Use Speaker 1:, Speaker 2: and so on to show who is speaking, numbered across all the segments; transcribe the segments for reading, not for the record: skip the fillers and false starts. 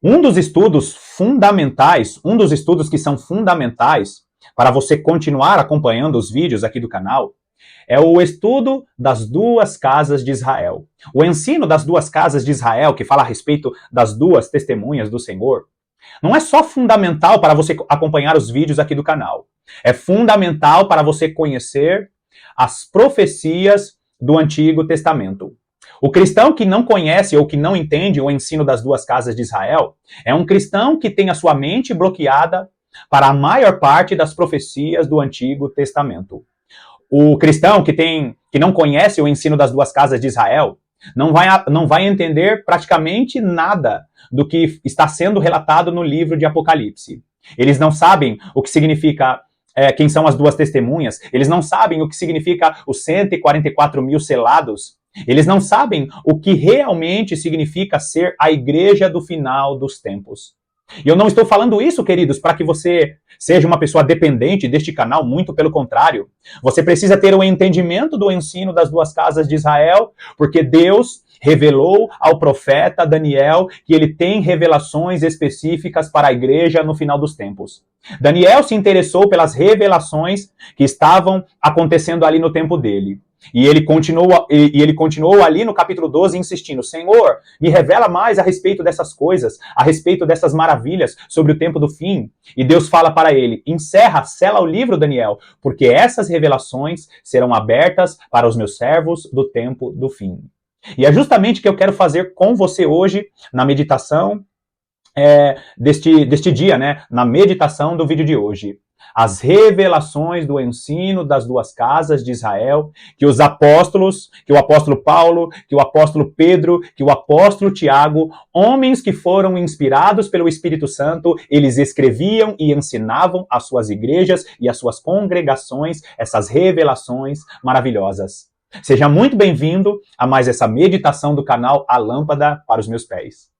Speaker 1: Um dos estudos fundamentais, um dos estudos que são fundamentais para você continuar acompanhando os vídeos aqui do canal, é o estudo das duas casas de Israel. O ensino das duas casas de Israel, que fala a respeito das duas testemunhas do Senhor, não é só fundamental para você acompanhar os vídeos aqui do canal. É fundamental para você conhecer as profecias do Antigo Testamento. O cristão que não conhece ou que não entende o ensino das duas casas de Israel é um cristão que tem a sua mente bloqueada para a maior parte das profecias do Antigo Testamento. O cristão que não conhece o ensino das duas casas de Israel não vai entender praticamente nada do que está sendo relatado no livro de Apocalipse. Eles não sabem o que significa quem são as duas testemunhas, eles não sabem o que significa os 144 mil selados, eles não sabem o que realmente significa ser a igreja do final dos tempos. E eu não estou falando isso, queridos, para que você seja uma pessoa dependente deste canal, muito pelo contrário. Você precisa ter o entendimento do ensino das duas casas de Israel, porque Deus revelou ao profeta Daniel que ele tem revelações específicas para a igreja no final dos tempos. Daniel se interessou pelas revelações que estavam acontecendo ali no tempo dele. E ele continuou ali no capítulo 12 insistindo: Senhor, me revela mais a respeito dessas coisas, a respeito dessas maravilhas sobre o tempo do fim. E Deus fala para ele: encerra, sela o livro, Daniel, porque essas revelações serão abertas para os meus servos do tempo do fim. E é justamente o que eu quero fazer com você hoje na meditação deste dia, né? Na meditação do vídeo de hoje. As revelações do ensino das duas casas de Israel, que os apóstolos, que o apóstolo Paulo, que o apóstolo Pedro, que o apóstolo Tiago, homens que foram inspirados pelo Espírito Santo, eles escreviam e ensinavam às suas igrejas e às suas congregações essas revelações maravilhosas. Seja muito bem-vindo a mais essa meditação do canal A Lâmpada para os Meus Pés.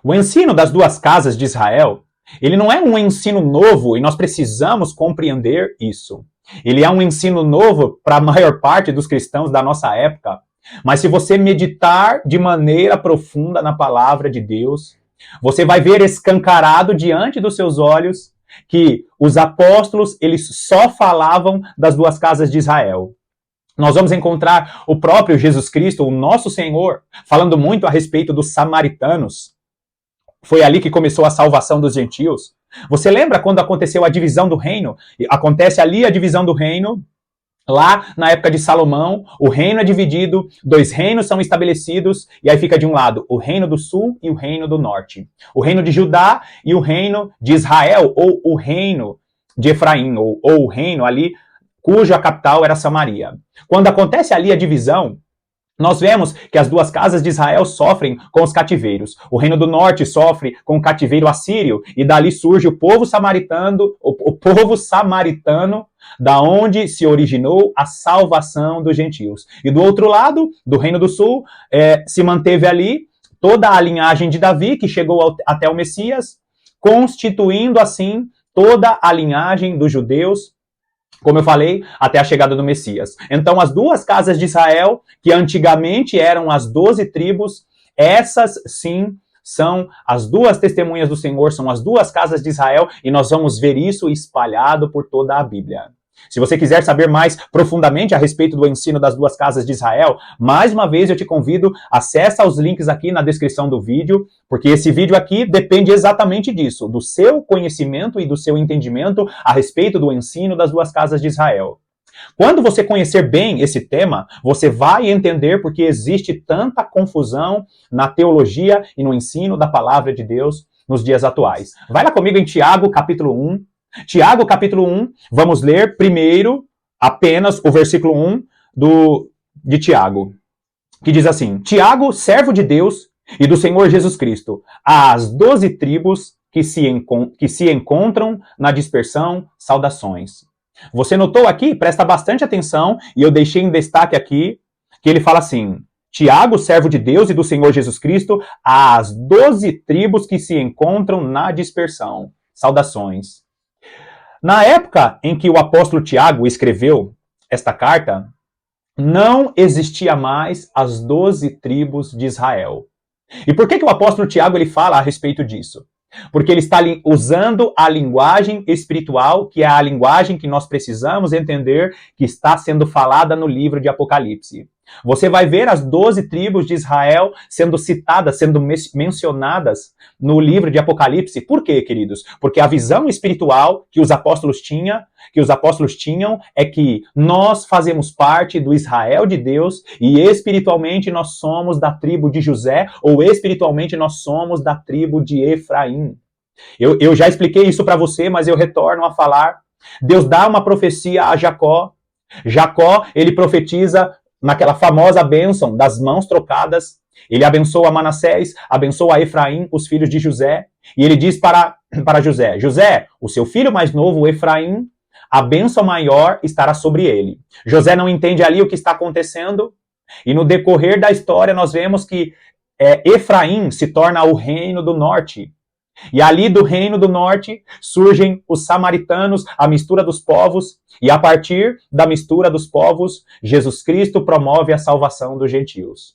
Speaker 1: O ensino das duas casas de Israel, ele não é um ensino novo e nós precisamos compreender isso. Ele é um ensino novo para a maior parte dos cristãos da nossa época. Mas se você meditar de maneira profunda na palavra de Deus, você vai ver escancarado diante dos seus olhos que os apóstolos, eles só falavam das duas casas de Israel. Nós vamos encontrar o próprio Jesus Cristo, o nosso Senhor, falando muito a respeito dos samaritanos. Foi ali que começou a salvação dos gentios. Você lembra quando aconteceu a divisão do reino? Acontece ali a divisão do reino. Lá, na época de Salomão, o reino é dividido, 2 reinos são estabelecidos, e aí fica de um lado o reino do sul e o reino do norte. O reino de Judá e o reino de Israel, ou o reino de Efraim, ou o reino ali, cuja capital era Samaria. Quando acontece ali a divisão, nós vemos que as duas casas de Israel sofrem com os cativeiros. O reino do norte sofre com o cativeiro assírio, e dali surge o povo samaritano, da onde se originou a salvação dos gentios. E do outro lado, do reino do sul, se manteve ali toda a linhagem de Davi, que chegou até o Messias, constituindo assim toda a linhagem dos judeus, como eu falei, até a chegada do Messias. Então, as duas casas de Israel, que antigamente eram as 12 tribos, essas sim são as duas testemunhas do Senhor, são as duas casas de Israel, e nós vamos ver isso espalhado por toda a Bíblia. Se você quiser saber mais profundamente a respeito do ensino das duas casas de Israel, mais uma vez eu te convido, acessa os links aqui na descrição do vídeo, porque esse vídeo aqui depende exatamente disso, do seu conhecimento e do seu entendimento a respeito do ensino das duas casas de Israel. Quando você conhecer bem esse tema, você vai entender porque existe tanta confusão na teologia e no ensino da palavra de Deus nos dias atuais. Vai lá comigo em Tiago, capítulo 1. Tiago, capítulo 1, vamos ler primeiro apenas o versículo 1 de Tiago, que diz assim: Tiago, servo de Deus e do Senhor Jesus Cristo, às 12 tribos que se encontram na dispersão, saudações. Você notou aqui? Presta bastante atenção, e eu deixei em destaque aqui, que ele fala assim: Tiago, servo de Deus e do Senhor Jesus Cristo, às 12 tribos que se encontram na dispersão, saudações. Na época em que o apóstolo Tiago escreveu esta carta, não existia mais as 12 tribos de Israel. E por que o apóstolo Tiago ele fala a respeito disso? Porque ele está usando a linguagem espiritual, que é a linguagem que nós precisamos entender, que está sendo falada no livro de Apocalipse. Você vai ver as 12 tribos de Israel sendo citadas, sendo mencionadas no livro de Apocalipse. Por quê, queridos? Porque a visão espiritual que os apóstolos tinham é que nós fazemos parte do Israel de Deus e espiritualmente nós somos da tribo de José ou espiritualmente nós somos da tribo de Efraim. Eu já expliquei isso para você, mas eu retorno a falar. Deus dá uma profecia a Jacó. Jacó, ele profetiza naquela famosa bênção das mãos trocadas. Ele abençoa Manassés, abençoa Efraim, os filhos de José. E ele diz para José, José, o seu filho mais novo, Efraim, a bênção maior estará sobre ele. José não entende ali o que está acontecendo. E no decorrer da história nós vemos que Efraim se torna o reino do norte. E ali do reino do norte surgem os samaritanos, a mistura dos povos, e a partir da mistura dos povos, Jesus Cristo promove a salvação dos gentios.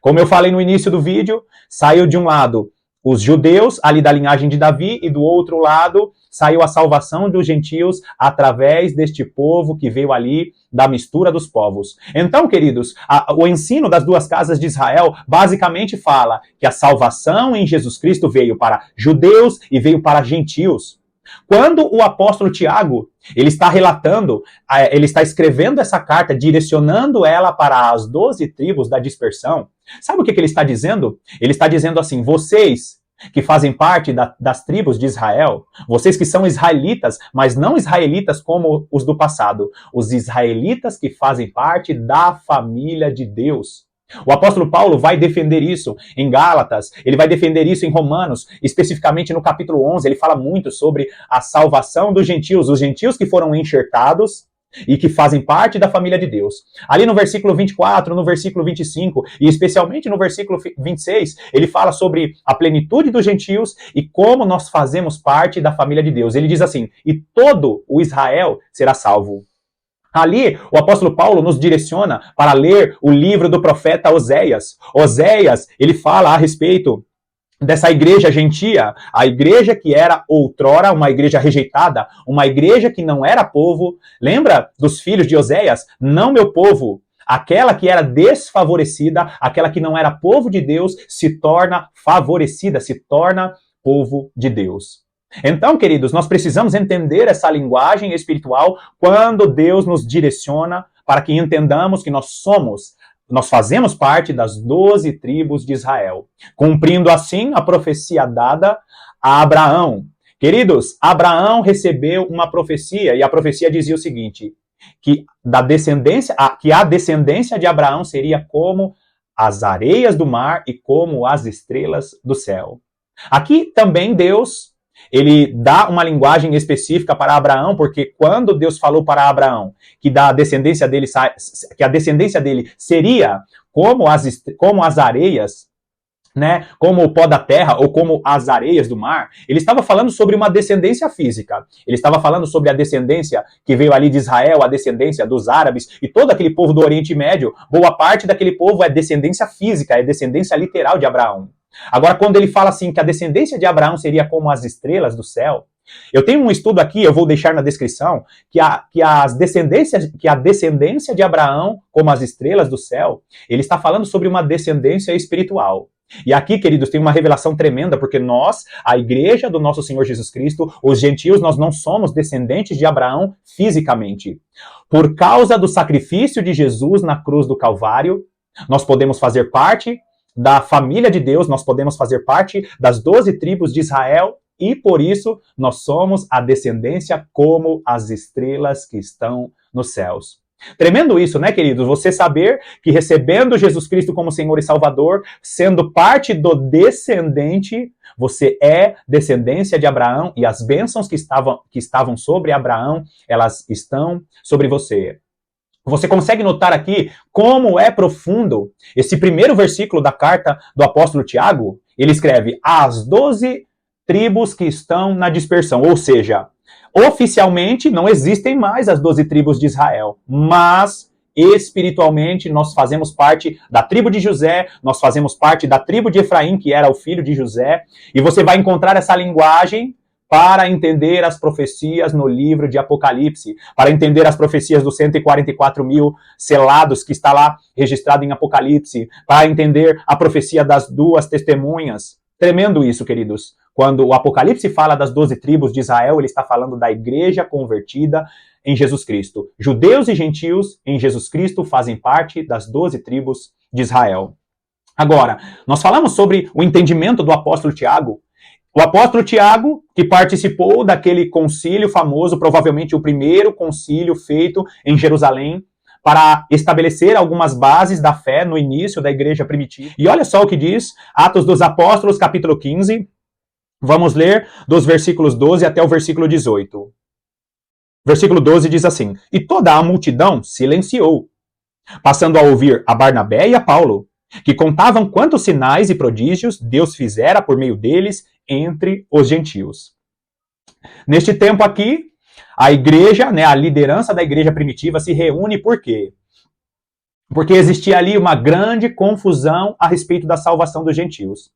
Speaker 1: Como eu falei no início do vídeo, saiu de um lado os judeus, ali da linhagem de Davi, e do outro lado saiu a salvação dos gentios através deste povo que veio ali da mistura dos povos. Então, queridos, o ensino das duas casas de Israel basicamente fala que a salvação em Jesus Cristo veio para judeus e veio para gentios. Quando o apóstolo Tiago, ele está relatando, ele está escrevendo essa carta, direcionando ela para as 12 tribos da dispersão, sabe o que ele está dizendo? Ele está dizendo assim, vocês que fazem parte das tribos de Israel, vocês que são israelitas, mas não israelitas como os do passado, os israelitas que fazem parte da família de Deus. O apóstolo Paulo vai defender isso em Gálatas, ele vai defender isso em Romanos, especificamente no capítulo 11, ele fala muito sobre a salvação dos gentios, os gentios que foram enxertados e que fazem parte da família de Deus. Ali no versículo 24, no versículo 25 e especialmente no versículo 26, ele fala sobre a plenitude dos gentios e como nós fazemos parte da família de Deus. Ele diz assim, e todo o Israel será salvo. Ali, o apóstolo Paulo nos direciona para ler o livro do profeta Oséias. Oséias, ele fala a respeito dessa igreja gentia, a igreja que era outrora uma igreja rejeitada, uma igreja que não era povo. Lembra dos filhos de Oséias? Não meu povo. Aquela que era desfavorecida, aquela que não era povo de Deus, se torna favorecida, se torna povo de Deus. Então, queridos, nós precisamos entender essa linguagem espiritual quando Deus nos direciona para que entendamos que nós fazemos parte das 12 tribos de Israel, cumprindo assim a profecia dada a Abraão. Queridos, Abraão recebeu uma profecia, e a profecia dizia o seguinte, que a descendência de Abraão seria como as areias do mar e como as estrelas do céu. Aqui também Deus, ele dá uma linguagem específica para Abraão, porque quando Deus falou para Abraão que a descendência dele seria como as areias, né, como o pó da terra ou como as areias do mar, ele estava falando sobre uma descendência física. Ele estava falando sobre a descendência que veio ali de Israel, a descendência dos árabes e todo aquele povo do Oriente Médio. Boa parte daquele povo é descendência física, é descendência literal de Abraão. Agora, quando ele fala assim que a descendência de Abraão seria como as estrelas do céu, eu tenho um estudo aqui, eu vou deixar na descrição, que a descendência de Abraão, como as estrelas do céu, ele está falando sobre uma descendência espiritual. E aqui, queridos, tem uma revelação tremenda, porque nós, a igreja do nosso Senhor Jesus Cristo, os gentios, nós não somos descendentes de Abraão fisicamente. Por causa do sacrifício de Jesus na cruz do Calvário, nós podemos fazer parte da família de Deus, nós podemos fazer parte das 12 tribos de Israel e, por isso, nós somos a descendência como as estrelas que estão nos céus. Tremendo isso, né, queridos? Você saber que recebendo Jesus Cristo como Senhor e Salvador, sendo parte do descendente, você é descendência de Abraão e as bênçãos que estavam sobre Abraão, elas estão sobre você. Você consegue notar aqui como é profundo esse primeiro versículo da carta do apóstolo Tiago? Ele escreve, as 12 tribos que estão na dispersão, ou seja, Oficialmente, não existem mais as 12 tribos de Israel, mas espiritualmente nós fazemos parte da tribo de José, nós fazemos parte da tribo de Efraim, que era o filho de José, e você vai encontrar essa linguagem para entender as profecias no livro de Apocalipse, para entender as profecias dos 144 mil selados que está lá registrado em Apocalipse, para entender a profecia das duas testemunhas. Tremendo isso, queridos. Quando o Apocalipse fala das 12 tribos de Israel, ele está falando da igreja convertida em Jesus Cristo. Judeus e gentios em Jesus Cristo fazem parte das 12 tribos de Israel. Agora, nós falamos sobre o entendimento do apóstolo Tiago. O apóstolo Tiago, que participou daquele concílio famoso, provavelmente o primeiro concílio feito em Jerusalém, para estabelecer algumas bases da fé no início da igreja primitiva. E olha só o que diz Atos dos Apóstolos, capítulo 15. Vamos ler dos versículos 12 até o versículo 18. Versículo 12 diz assim: E toda a multidão silenciou, passando a ouvir a Barnabé e a Paulo, que contavam quantos sinais e prodígios Deus fizera por meio deles entre os gentios. Neste tempo aqui, a igreja, a liderança da igreja primitiva se reúne por quê? Porque existia ali uma grande confusão a respeito da salvação dos gentios.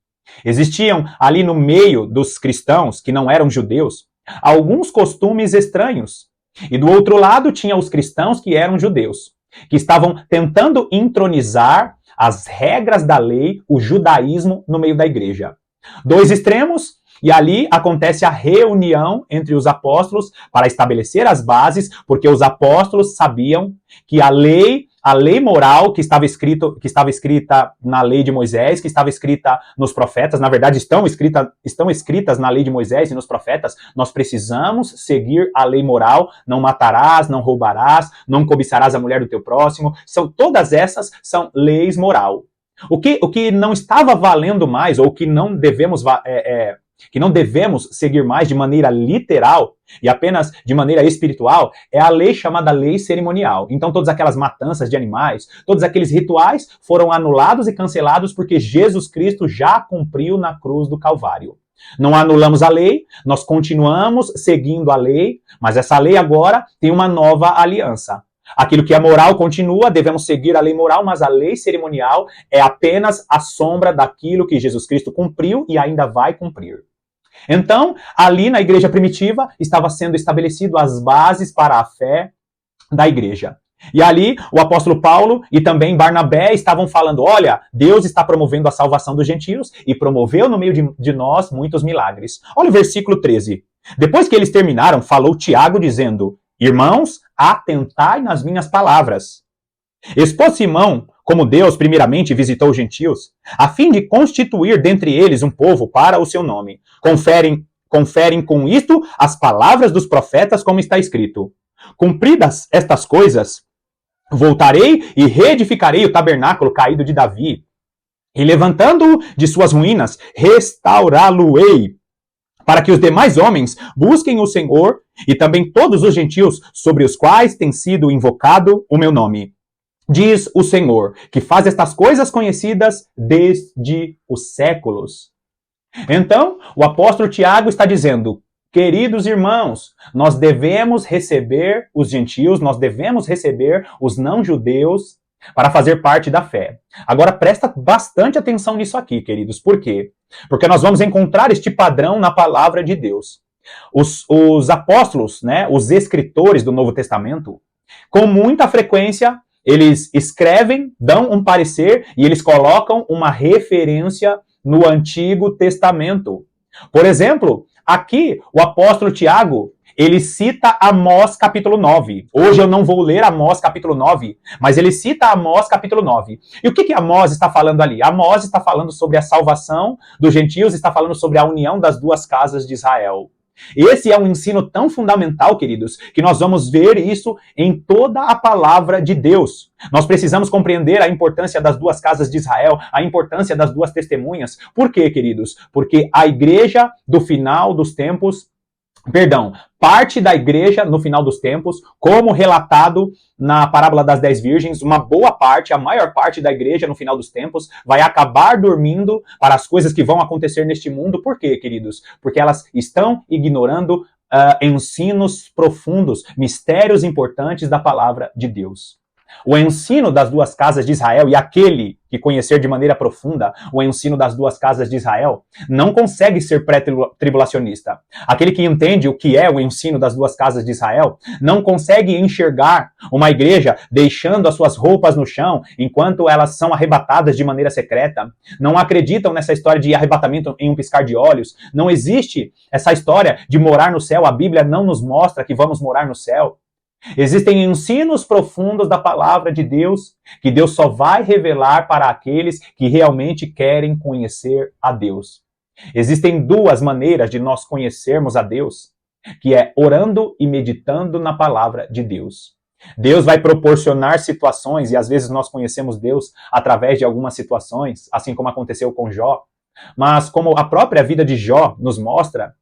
Speaker 1: Existiam ali no meio dos cristãos, que não eram judeus, alguns costumes estranhos. E do outro lado tinha os cristãos que eram judeus, que estavam tentando entronizar as regras da lei, o judaísmo, no meio da igreja. Dois extremos, e ali acontece a reunião entre os apóstolos para estabelecer as bases, porque os apóstolos sabiam que a lei moral que estava escrita na lei de Moisés, que estava escrita nos profetas, na verdade estão escritas na lei de Moisés e nos profetas, nós precisamos seguir a lei moral, não matarás, não roubarás, não cobiçarás a mulher do teu próximo, todas essas são leis moral. O que não estava valendo mais, ou que não devemos seguir mais de maneira literal e apenas de maneira espiritual, é a lei chamada lei cerimonial. Então todas aquelas matanças de animais, todos aqueles rituais foram anulados e cancelados porque Jesus Cristo já cumpriu na cruz do Calvário. Não anulamos a lei, nós continuamos seguindo a lei, mas essa lei agora tem uma nova aliança. Aquilo que é moral continua, devemos seguir a lei moral, mas a lei cerimonial é apenas a sombra daquilo que Jesus Cristo cumpriu e ainda vai cumprir. Então, ali na igreja primitiva, estava sendo estabelecido as bases para a fé da igreja. E ali, o apóstolo Paulo e também Barnabé estavam falando, olha, Deus está promovendo a salvação dos gentios e promoveu no meio de nós muitos milagres. Olha o versículo 13. Depois que eles terminaram, falou Tiago dizendo, irmãos, atentai nas minhas palavras. Expôs Simão como Deus primeiramente visitou os gentios, a fim de constituir dentre eles um povo para o seu nome. Conferem com isto as palavras dos profetas, como está escrito. Cumpridas estas coisas, voltarei e reedificarei o tabernáculo caído de Davi, e levantando-o de suas ruínas, restaurá-lo-ei, para que os demais homens busquem o Senhor e também todos os gentios sobre os quais tem sido invocado o meu nome. Diz o Senhor, que faz estas coisas conhecidas desde os séculos. Então, o apóstolo Tiago está dizendo, queridos irmãos, nós devemos receber os gentios, nós devemos receber os não-judeus para fazer parte da fé. Agora, presta bastante atenção nisso aqui, queridos. Por quê? Porque nós vamos encontrar este padrão na palavra de Deus. Os apóstolos, os escritores do Novo Testamento, com muita frequência, eles escrevem, dão um parecer e eles colocam uma referência no Antigo Testamento. Por exemplo, aqui o apóstolo Tiago, ele cita Amós capítulo 9. Hoje eu não vou ler Amós capítulo 9, mas ele cita Amós capítulo 9. E o que Amós está falando ali? Amós está falando sobre a salvação dos gentios, está falando sobre a união das duas casas de Israel. Esse é um ensino tão fundamental, queridos, que nós vamos ver isso em toda a palavra de Deus. Nós precisamos compreender a importância das duas casas de Israel, a importância das duas testemunhas. Por quê, queridos? Porque a igreja do final dos tempos, parte da igreja no final dos tempos, como relatado na parábola das 10 virgens, uma boa parte, a maior parte da igreja no final dos tempos vai acabar dormindo para as coisas que vão acontecer neste mundo. Por quê, queridos? Porque elas estão ignorando ensinos profundos, mistérios importantes da palavra de Deus. O ensino das duas casas de Israel, e aquele que conhecer de maneira profunda o ensino das duas casas de Israel, não consegue ser pré-tribulacionista. Aquele que entende o que é o ensino das duas casas de Israel, não consegue enxergar uma igreja deixando as suas roupas no chão enquanto elas são arrebatadas de maneira secreta. Não acreditam nessa história de arrebatamento em um piscar de olhos. Não existe essa história de morar no céu. A Bíblia não nos mostra que vamos morar no céu. Existem ensinos profundos da palavra de Deus que Deus só vai revelar para aqueles que realmente querem conhecer a Deus. Existem duas maneiras de nós conhecermos a Deus, que é orando e meditando na palavra de Deus. Deus vai proporcionar situações, e às vezes nós conhecemos Deus através de algumas situações, assim como aconteceu com Jó. Mas como a própria vida de Jó nos mostra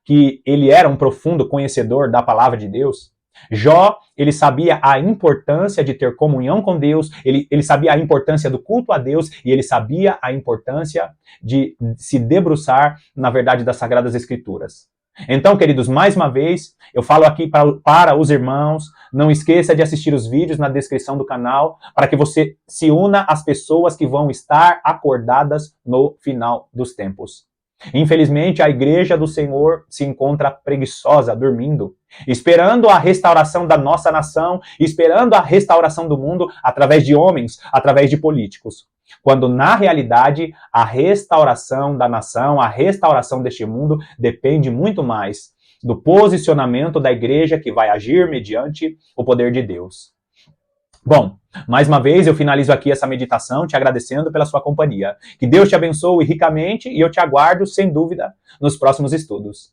Speaker 1: que ele era um profundo conhecedor da palavra de Deus, Jó, ele sabia a importância de ter comunhão com Deus, ele sabia a importância do culto a Deus e ele sabia a importância de se debruçar na verdade das Sagradas Escrituras. Então, queridos, mais uma vez, eu falo aqui para os irmãos, não esqueça de assistir os vídeos na descrição do canal, para que você se una às pessoas que vão estar acordadas no final dos tempos. Infelizmente, a igreja do Senhor se encontra preguiçosa, dormindo, esperando a restauração da nossa nação, esperando a restauração do mundo através de homens, através de políticos. Quando, na realidade, a restauração da nação, a restauração deste mundo depende muito mais do posicionamento da igreja que vai agir mediante o poder de Deus. Bom, mais uma vez eu finalizo aqui essa meditação te agradecendo pela sua companhia. Que Deus te abençoe ricamente e eu te aguardo, sem dúvida, nos próximos estudos.